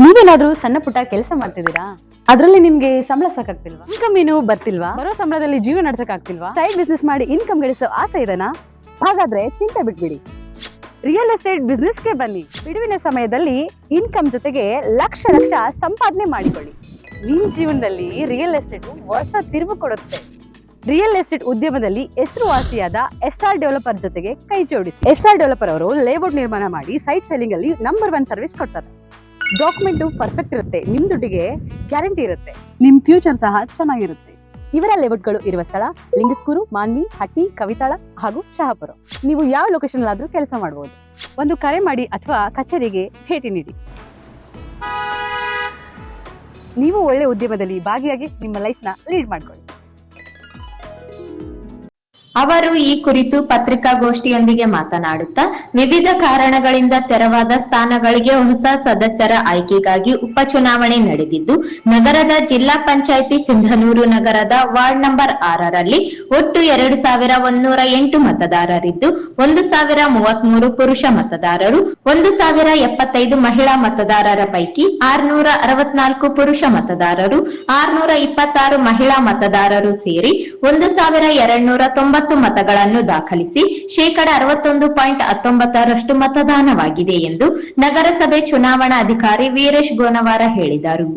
ನೀವೇನಾದ್ರೂ ಸಣ್ಣ ಪುಟ್ಟ ಕೆಲಸ ಮಾಡ್ತಿದ್ದೀರಾ? ಅದ್ರಲ್ಲಿ ನಿಮ್ಗೆ ಸಂಬಳ ಸಾಕಾಗ್ತಿಲ್ವಾ? ಇನ್ಕಮ್ ಏನು ಬರ್ತಿಲ್ವಾ? ಬರೋ ಸಂಬಳದಲ್ಲಿ ಜೀವನ ನಡ್ಸಕ್ ಆಗ್ತಿಲ್ವಾ? ಸೈಡ್ ಬಿಸ್ನೆಸ್ ಮಾಡಿ ಇನ್ಕಮ್ ಗಳಿಸೋ ಆಸೆ ಇದೆನಾ? ಹಾಗಾದ್ರೆ ಚಿಂತೆ ಬಿಟ್ಬಿಡಿ, ರಿಯಲ್ ಎಸ್ಟೇಟ್ ಬಿಸ್ನೆಸ್ಗೆ ಬನ್ನಿ. ಬಿಡುವಿನ ಸಮಯದಲ್ಲಿ ಇನ್ಕಮ್ ಜೊತೆಗೆ ಲಕ್ಷ ಲಕ್ಷ ಸಂಪಾದನೆ ಮಾಡಿಕೊಳ್ಳಿ. ನಿಮ್ ಜೀವನದಲ್ಲಿ ರಿಯಲ್ ಎಸ್ಟೇಟ್ ಹೊಸ ತಿರುವು ಕೊಡುತ್ತೆ. ರಿಯಲ್ ಎಸ್ಟೇಟ್ ಉದ್ಯಮದಲ್ಲಿ ಹೆಸರುವಾಸಿಯಾದ ಎಸ್ಆರ್ ಡೆವಲಪರ್ ಜೊತೆಗೆ ಕೈ ಜೋಡಿಸಿ. ಎಸ್ಆರ್ ಡೆವಲಪರ್ ಅವರು ಲೇಔಟ್ ನಿರ್ಮಾಣ ಮಾಡಿ ಸೈಟ್ ಸೆಲ್ಲಿಂಗ್ ಅಲ್ಲಿ ನಂಬರ್ 1 ಸರ್ವಿಸ್ ಕೊಡ್ತಾರೆ. ಡಾಕ್ಯುಮೆಂಟ್ ಪರ್ಫೆಕ್ಟ್ ಇರುತ್ತೆ, ನಿಮ್ ದುಡ್ಡಿಗೆ ಗ್ಯಾರಂಟಿ ಇರುತ್ತೆ, ನಿಮ್ ಫ್ಯೂಚರ್ ಸಹ ಚೆನ್ನಾಗಿರುತ್ತೆ. ಇವರ ಲೇಔಟ್ಗಳು ಇರುವ ಸ್ಥಳ ಲಿಂಗಸ್ಕೂರು, ಮಾನ್ವಿ, ಹಟ್ಟಿ, ಕವಿತಾಳ ಹಾಗೂ ಶಹಾಪುರ. ನೀವು ಯಾವ ಲೊಕೇಶನ್ ಆದ್ರೂ ಕೆಲಸ ಮಾಡಬಹುದು. ಒಂದು ಕರೆ ಮಾಡಿ ಅಥವಾ ಕಚೇರಿಗೆ ಭೇಟಿ ನೀಡಿ. ನೀವು ಒಳ್ಳೆ ಉದ್ಯಮದಲ್ಲಿ ಭಾಗಿಯಾಗಿ ನಿಮ್ಮ ಲೈಫ್ ನ ಲೀಡ್ ಮಾಡ್ಕೊಳ್ಳಿ. ಅವರು ಈ ಕುರಿತು ಪತ್ರಿಕಾಗೋಷ್ಠಿಯೊಂದಿಗೆ ಮಾತನಾಡುತ್ತಾ, ವಿವಿಧ ಕಾರಣಗಳಿಂದ ತೆರವಾದ ಸ್ಥಾನಗಳಿಗೆ ಹೊಸ ಸದಸ್ಯರ ಆಯ್ಕೆಗಾಗಿ ಉಪಚುನಾವಣೆ ನಡೆದಿದ್ದು, ನಗರದ ಜಿಲ್ಲಾ ಪಂಚಾಯಿತಿ ಸಿಂಧನೂರು ನಗರದ ವಾರ್ಡ್ ನಂಬರ್ 6ರಲ್ಲಿ ಒಟ್ಟು 2108 ಮತದಾರರಿದ್ದು, 1033 ಪುರುಷ ಮತದಾರರು, 1075 ಮಹಿಳಾ ಮತದಾರರ ಪೈಕಿ 664 ಪುರುಷ ಮತದಾರರು, 626 ಮಹಿಳಾ ಮತದಾರರು ಸೇರಿ 1290 ಮತಗಳನ್ನು ದಾಖಲಿಸಿ ಶೇಕಡ 61.19% ಮತದಾನವಾಗಿದೆ ಎಂದು ನಗರಸಭೆ ಚುನಾವಣಾ ಅಧಿಕಾರಿ ವೀರೇಶ್ ಗೋನವಾರ ಹೇಳಿದರು.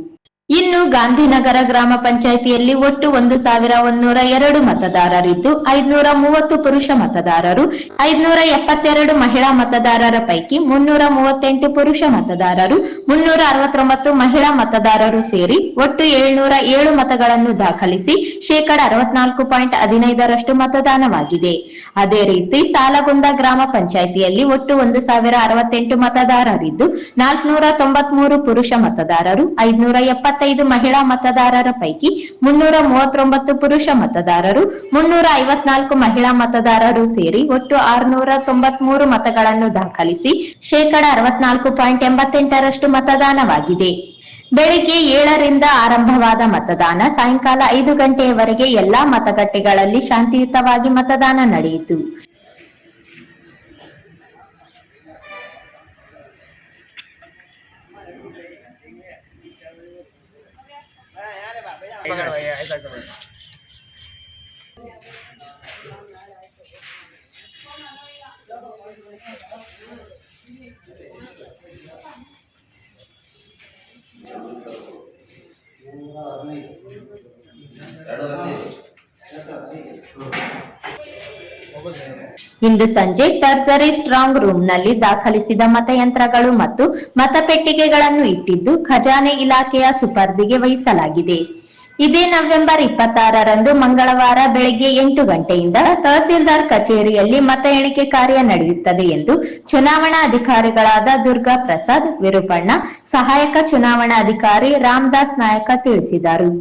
ಇನ್ನು ಗಾಂಧಿನಗರ ಗ್ರಾಮ ಪಂಚಾಯಿತಿಯಲ್ಲಿ ಒಟ್ಟು 1102 ಮತದಾರರಿದ್ದು, 530 ಪುರುಷ ಮತದಾರರು, 572 ಮಹಿಳಾ ಮತದಾರರ ಪೈಕಿ 338 ಪುರುಷ ಮತದಾರರು, 369 ಮಹಿಳಾ ಮತದಾರರು ಸೇರಿ ಒಟ್ಟು 707 ಮತಗಳನ್ನು ದಾಖಲಿಸಿ ಶೇಕಡ 64.15% ಮತದಾನವಾಗಿದೆ. ಅದೇ ರೀತಿ ಸಾಲಗುಂದ ಗ್ರಾಮ ಪಂಚಾಯಿತಿಯಲ್ಲಿ ಒಟ್ಟು 1068 ಮತದಾರರಿದ್ದು, 493 ಪುರುಷ ಮತದಾರರು, 575 ಮಹಿಳಾ ಮತದಾರರ ಪೈಕಿ 339 ಪುರುಷ ಮತದಾರರು, 354 ಮಹಿಳಾ ಮತದಾರರು ಸೇರಿ ಒಟ್ಟು 693 ಮತಗಳನ್ನು ದಾಖಲಿಸಿ ಶೇಕಡ 64.88% ಮತದಾನವಾಗಿದೆ. ಬೆಳಿಗ್ಗೆ 7ರಿಂದ ಆರಂಭವಾದ ಮತದಾನ ಸಾಯಂಕಾಲ 5 ಗಂಟೆಯವರೆಗೆ ಎಲ್ಲಾ ಮತಗಟ್ಟೆಗಳಲ್ಲಿ ಶಾಂತಿಯುತವಾಗಿ ಮತದಾನ ನಡೆಯಿತು. ಇಂದು ಸಂಜೆ ಟರ್ಸರಿ ಸ್ಟ್ರಾಂಗ್ ರೂಮ್ನಲ್ಲಿ ದಾಖಲಿಸಿದ ಮತಯಂತ್ರಗಳು ಮತ್ತು ಮತಪೆಟ್ಟಿಗೆಗಳನ್ನು ಇಟ್ಟಿದ್ದು ಖಜಾನೆ ಇಲಾಖೆಯ ಸುಪರ್ದಿಗೆ ವಹಿಸಲಾಗಿದೆ. ಇದೇ ನವೆಂಬರ್ 26ರಂದು ಮಂಗಳವಾರ ಬೆಳಗ್ಗೆ 8 ಗಂಟೆಯಿಂದ ತಹಸೀಲ್ದಾರ್ ಕಚೇರಿಯಲ್ಲಿ ಮತ ಎಣಿಕೆ ಕಾರ್ಯ ನಡೆಯುತ್ತದೆ ಎಂದು ಚುನಾವಣಾ ಅಧಿಕಾರಿಗಳಾದ ದುರ್ಗಾ ಪ್ರಸಾದ್, ವಿರುಪಣ್ಣ, ಸಹಾಯಕ ಚುನಾವಣಾ ಅಧಿಕಾರಿ ರಾಮದಾಸ್ ನಾಯಕ ತಿಳಿಸಿದರು.